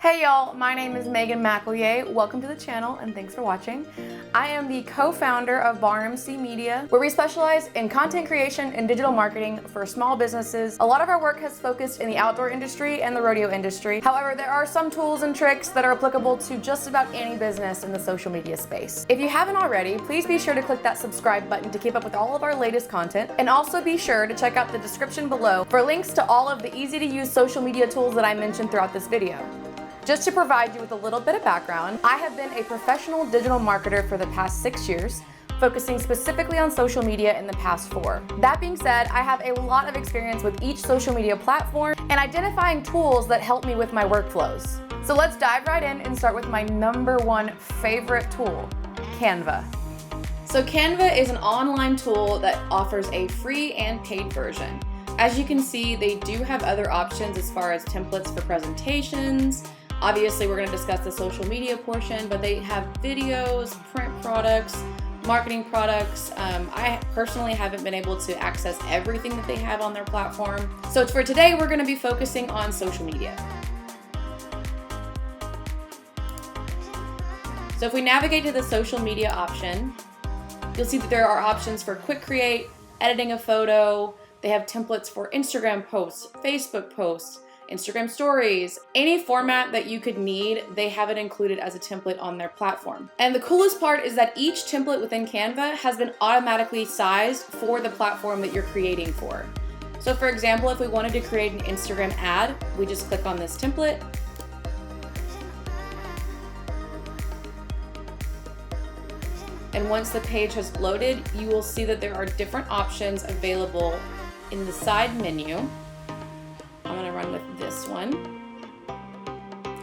Hey y'all, my name is Meagan McElya. Welcome to the channel and thanks for watching. I am the co-founder of BarMC Media, where we specialize in content creation and digital marketing for small businesses. A lot of our work has focused in the outdoor industry and the rodeo industry. However, there are some tools and tricks that are applicable to just about any business in the social media space. If you haven't already, please be sure to click that subscribe button to keep up with all of our latest content, and also be sure to check out the description below for links to all of the easy to use social media tools that I mentioned throughout this video. Just to provide you with a little bit of background, I have been a professional digital marketer for the past 6 years, focusing specifically on social media in the past 4. That being said, I have a lot of experience with each social media platform and identifying tools that help me with my workflows. So let's dive right in and start with my #1 favorite tool, Canva. So Canva is an online tool that offers a free and paid version. As you can see, they do have other options as far as templates for presentations. Obviously, we're going to discuss the social media portion, but they have videos, print products, marketing products. I personally haven't been able to access everything that they have on their platform. So for today, we're going to be focusing on social media. So if we navigate to the social media option, you'll see that there are options for quick create, editing a photo. They have templates for Instagram posts, Facebook posts, Instagram stories, any format that you could need, they have it included as a template on their platform. And the coolest part is that each template within Canva has been automatically sized for the platform that you're creating for. So for example, if we wanted to create an Instagram ad, we just click on this template. And once the page has loaded, you will see that there are different options available in the side menu. I'm gonna run with this one.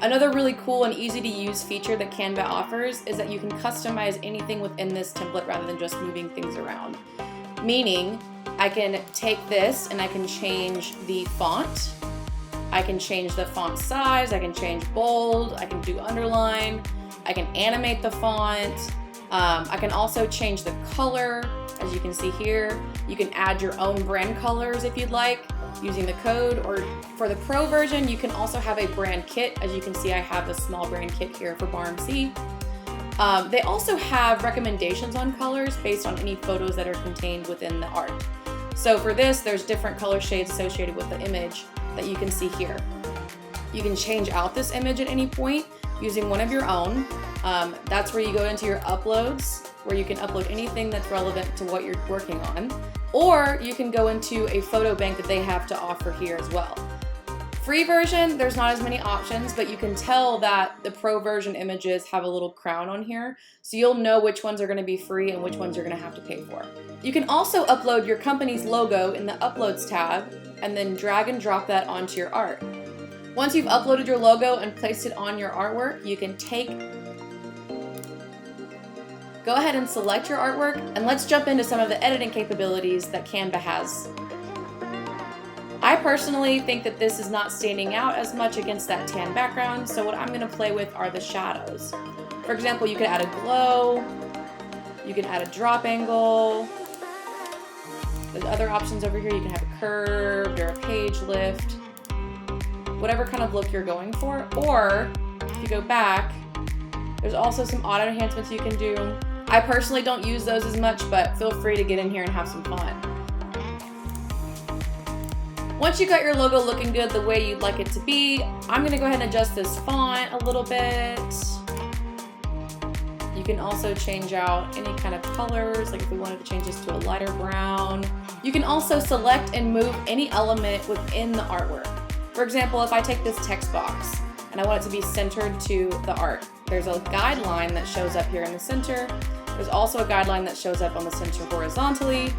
Another really cool and easy to use feature that Canva offers is that you can customize anything within this template rather than just moving things around. Meaning, I can take this and I can change the font. I can change the font size, I can change bold, I can do underline, I can animate the font. I can also change the color, as you can see here. You can add your own brand colors if you'd like, using the code, or for the pro version, you can also have a brand kit. As you can see, I have a small brand kit here for BarMC. They also have recommendations on colors based on any photos that are contained within the art. So for this, there's different color shades associated with the image that you can see here. You can change out this image at any point using one of your own. That's where you go into your uploads, where you can upload anything that's relevant to what you're working on. Or you can go into a photo bank that they have to offer here as well. Free version, there's not as many options, but you can tell that the pro version images have a little crown on here, so you'll know which ones are going to be free and which ones you're going to have to pay for. You can also upload your company's logo in the Uploads tab and then drag and drop that onto your art. Once you've uploaded your logo and placed it on your artwork, you can go ahead and select your artwork, and let's jump into some of the editing capabilities that Canva has. I personally think that this is not standing out as much against that tan background, so what I'm going to play with are the shadows. For example, you could add a glow, you can add a drop angle. There's other options over here. You can have a curved or a page lift, whatever kind of look you're going for. Or if you go back, there's also some auto enhancements you can do. I personally don't use those as much, but feel free to get in here and have some fun. Once you got your logo looking good the way you'd like it to be, I'm gonna go ahead and adjust this font a little bit. You can also change out any kind of colors, like if we wanted to change this to a lighter brown. You can also select and move any element within the artwork. For example, if I take this text box and I want it to be centered to the art, there's a guideline that shows up here in the center. There's also a guideline that shows up on the center horizontally.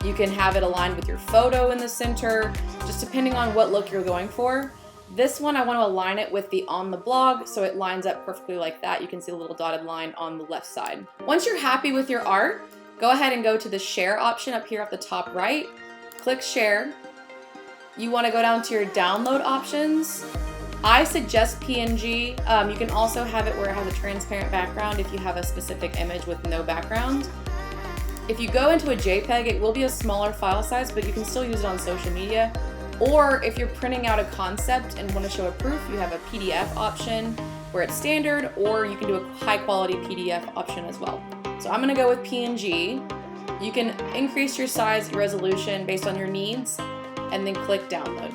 You can have it aligned with your photo in the center, just depending on what look you're going for. This one, I want to align it with the on the blog, so it lines up perfectly like that. You can see a little dotted line on the left side. Once you're happy with your art, go ahead and go to the share option up here at the top right. Click share. You want to go down to your download options. I suggest PNG. You can also have it where it has a transparent background if you have a specific image with no background. If you go into a JPEG, it will be a smaller file size, but you can still use it on social media. Or if you're printing out a concept and want to show a proof, you have a PDF option where it's standard, or you can do a high quality PDF option as well. So I'm gonna go with PNG. You can increase your size, your resolution based on your needs, and then click download.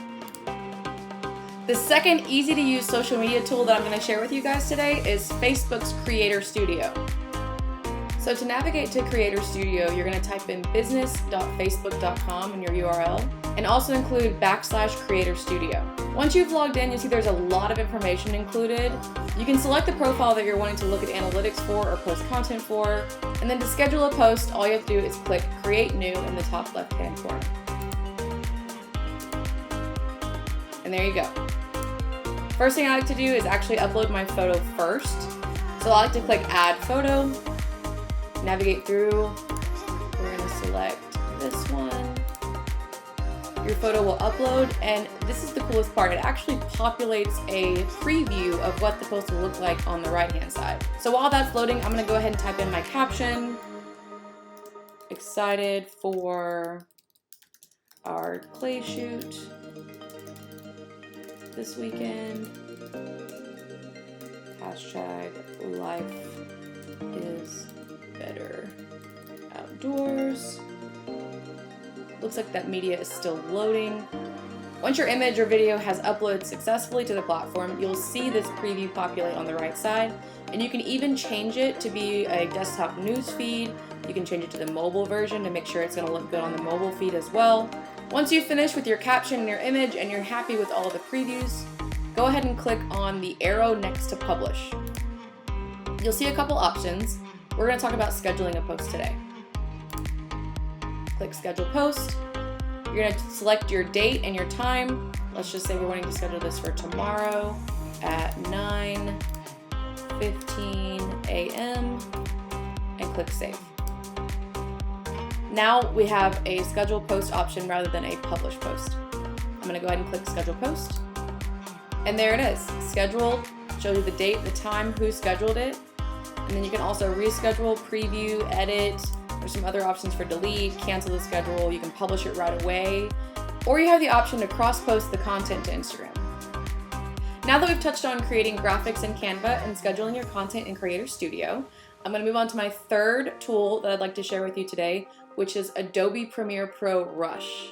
The second easy to use social media tool that I'm gonna share with you guys today is Facebook's Creator Studio. So to navigate to Creator Studio, you're gonna type in business.facebook.com in your URL, and also include /Creator Studio. Once you've logged in, you'll see there's a lot of information included. You can select the profile that you're wanting to look at analytics for or post content for, and then to schedule a post, all you have to do is click Create New in the top left-hand corner. And there you go. First thing I like to do is actually upload my photo first. So I like to click Add Photo, navigate through. We're gonna select this one. Your photo will upload, and this is the coolest part. It actually populates a preview of what the post will look like on the right-hand side. So while that's loading, I'm gonna go ahead and type in my caption. Excited for our clay shoot this weekend. #life is better outdoors. Looks like that media is still loading. Once your image or video has uploaded successfully to the platform, you'll see this preview populate on the right side, and you can even change it to be a desktop news feed. You can change it to the mobile version to make sure it's going to look good on the mobile feed as well. Once you've finished with your caption and your image and you're happy with all of the previews, go ahead and click on the arrow next to publish. You'll see a couple options. We're going to talk about scheduling a post today. Click Schedule Post. You're going to select your date and your time. Let's just say we're wanting to schedule this for tomorrow at 9:15 a.m. and click Save. Now we have a Schedule Post option rather than a Publish Post. I'm going to go ahead and click Schedule Post. And there it is, scheduled. Shows you the date, the time, who scheduled it. And then you can also reschedule, preview, edit. There's some other options for delete, cancel the schedule. You can publish it right away. Or you have the option to cross-post the content to Instagram. Now that we've touched on creating graphics in Canva and scheduling your content in Creator Studio, I'm going to move on to my third tool that I'd like to share with you today, which is Adobe Premiere Pro Rush.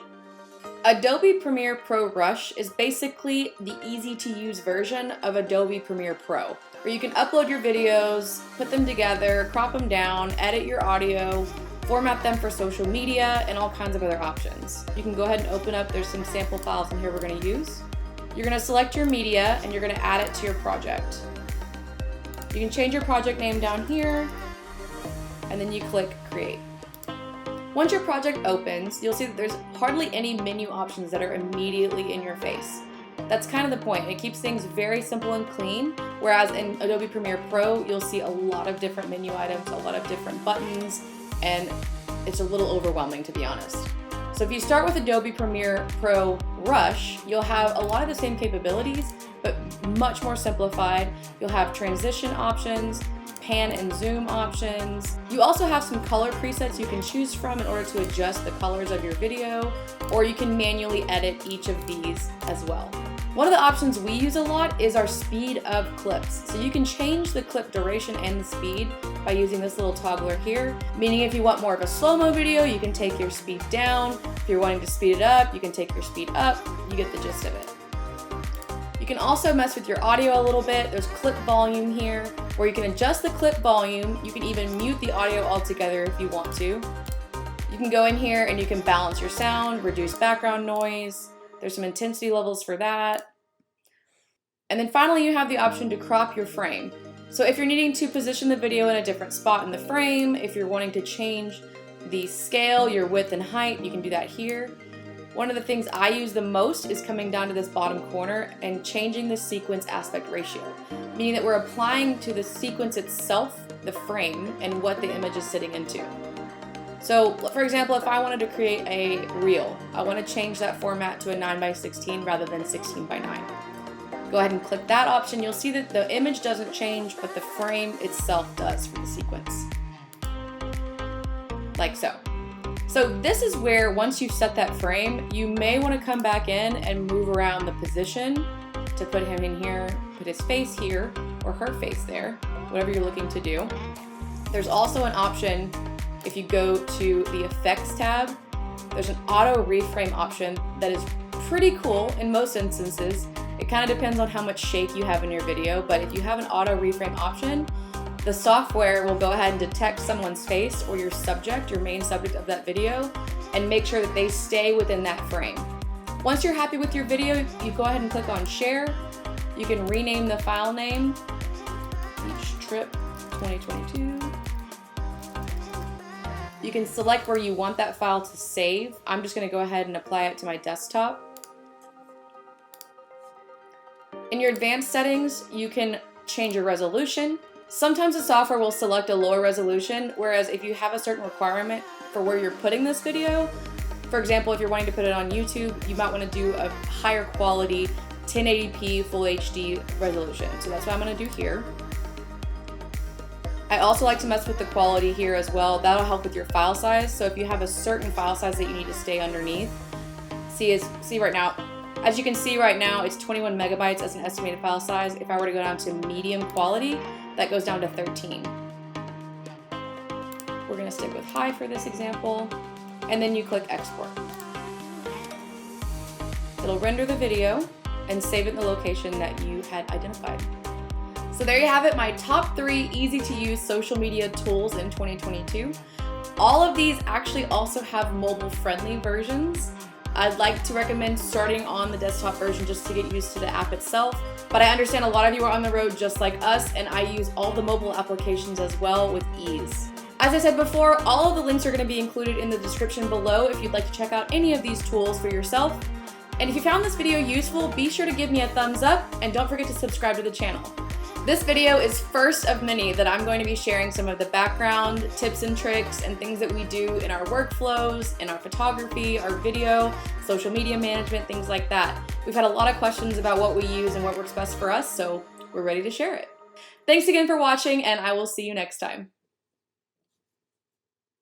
Adobe Premiere Pro Rush is basically the easy-to-use version of Adobe Premiere Pro, where you can upload your videos, put them together, crop them down, edit your audio, format them for social media, and all kinds of other options. You can go ahead and open up, there's some sample files in here we're going to use. You're going to select your media and you're going to add it to your project. You can change your project name down here, and then you click Create. Once your project opens, you'll see that there's hardly any menu options that are immediately in your face. That's kind of the point. It keeps things very simple and clean, whereas in Adobe Premiere Pro, you'll see a lot of different menu items, a lot of different buttons, and it's a little overwhelming, to be honest. So if you start with Adobe Premiere Pro Rush, you'll have a lot of the same capabilities, but much more simplified. You'll have transition options, pan and zoom options. You also have some color presets you can choose from in order to adjust the colors of your video, or you can manually edit each of these as well. One of the options we use a lot is our speed of clips. So you can change the clip duration and the speed by using this little toggler here, meaning if you want more of a slow-mo video, you can take your speed down. If you're wanting to speed it up, you can take your speed up. You get the gist of it. You can also mess with your audio a little bit. There's clip volume here, where you can adjust the clip volume. You can even mute the audio altogether if you want to. You can go in here and you can balance your sound, reduce background noise. There's some intensity levels for that. And then finally, you have the option to crop your frame. So if you're needing to position the video in a different spot in the frame, if you're wanting to change the scale, your width and height, you can do that here. One of the things I use the most is coming down to this bottom corner and changing the sequence aspect ratio, meaning that we're applying to the sequence itself, the frame, and what the image is sitting into. So for example, if I wanted to create a reel, I want to change that format to a 9:16 rather than 16:9. Go ahead and click that option. You'll see that the image doesn't change, but the frame itself does for the sequence. Like so. So this is where, once you've set that frame, you may want to come back in and move around the position to put him in here, put his face here, or her face there, whatever you're looking to do. There's also an option, if you go to the Effects tab, there's an auto reframe option that is pretty cool in most instances. It kind of depends on how much shake you have in your video, but if you have an auto reframe option, the software will go ahead and detect someone's face or your subject, your main subject of that video, and make sure that they stay within that frame. Once you're happy with your video, you go ahead and click on share. You can rename the file name, Beach Trip 2022. You can select where you want that file to save. I'm just gonna go ahead and apply it to my desktop. In your advanced settings, you can change your resolution. Sometimes the software will select a lower resolution, whereas if you have a certain requirement for where you're putting this video, for example, if you're wanting to put it on YouTube, you might want to do a higher quality 1080p Full HD resolution. So that's what I'm going to do here. I also like to mess with the quality here as well. That'll help with your file size. So if you have a certain file size that you need to stay underneath, see right now, as you can see right now, it's 21 megabytes as an estimated file size. If I were to go down to medium quality, that goes down to 13. We're going to stick with high for this example, and then you click export. It'll render the video and save it in the location that you had identified. So there you have it, my top 3 easy to use social media tools in 2022. All of these actually also have mobile friendly versions. I'd like to recommend starting on the desktop version just to get used to the app itself. But I understand a lot of you are on the road just like us, and I use all the mobile applications as well with ease. As I said before, all of the links are going to be included in the description below if you'd like to check out any of these tools for yourself. And if you found this video useful, be sure to give me a thumbs up and don't forget to subscribe to the channel. This video is first of many that I'm going to be sharing some of the background tips and tricks and things that we do in our workflows, in our photography, our video, social media management, things like that. We've had a lot of questions about what we use and what works best for us, so we're ready to share it. Thanks again for watching, and I will see you next time.